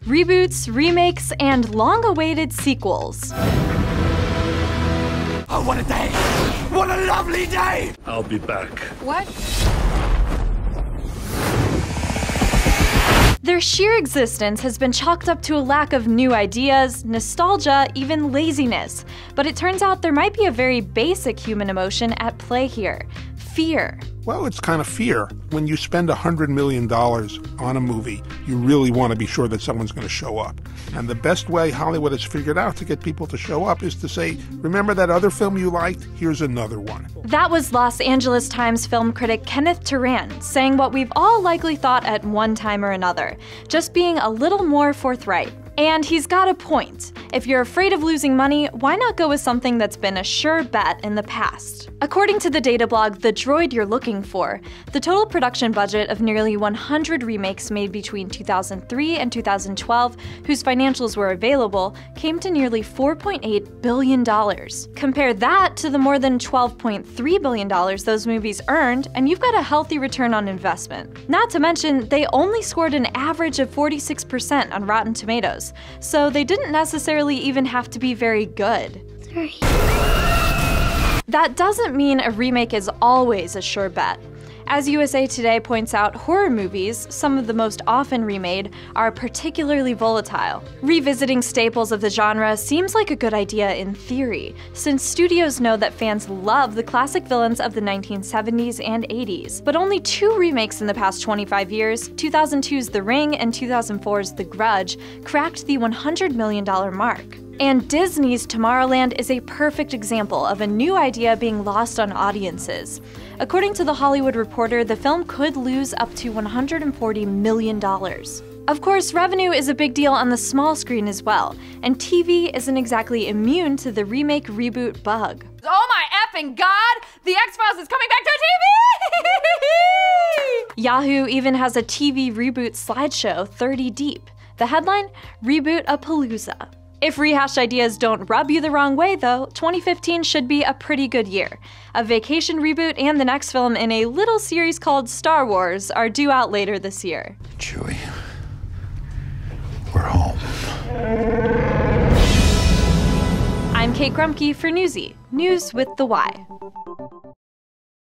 reboots, remakes, and long-awaited sequels. Oh, what a day! What a lovely day! I'll be back. What? Their sheer existence has been chalked up to a lack of new ideas, nostalgia, even laziness. But it turns out there might be a very basic human emotion at play here: fear. Well, it's kind of fear. When you spend $100 million on a movie, you really want to be sure that someone's going to show up. And the best way Hollywood has figured out to get people to show up is to say, remember that other film you liked? Here's another one. That was Los Angeles Times film critic Kenneth Turan saying what we've all likely thought at one time or another, just being a little more forthright. And he's got a point. If you're afraid of losing money, why not go with something that's been a sure bet in the past? According to the data blog The Droid You're Looking For, the total production budget of nearly 100 remakes made between 2003 and 2012, whose financials were available, came to nearly $4.8 billion. Compare that to the more than $12.3 billion those movies earned, and you've got a healthy return on investment. Not to mention, they only scored an average of 46% on Rotten Tomatoes, so they didn't necessarily even have to be very good. That doesn't mean a remake is always a sure bet. As USA Today points out, horror movies, some of the most often remade, are particularly volatile. Revisiting staples of the genre seems like a good idea in theory, since studios know that fans love the classic villains of the 1970s and 80s. But only 2 remakes in the past 25 years, 2002's The Ring and 2004's The Grudge, cracked the $100 million mark. And Disney's Tomorrowland is a perfect example of a new idea being lost on audiences. According to The Hollywood Reporter, the film could lose up to $140 million. Of course, revenue is a big deal on the small screen as well, and TV isn't exactly immune to the remake reboot bug. Oh my effing god! The X-Files is coming back to TV! Yahoo even has a TV reboot slideshow 30 deep. The headline? Reboot-a-palooza. If rehashed ideas don't rub you the wrong way, though, 2015 should be a pretty good year. A Vacation reboot and the next film in a little series called Star Wars are due out later this year. Chewie, we're home. I'm Kate Grumke for Newsy, News with the Y.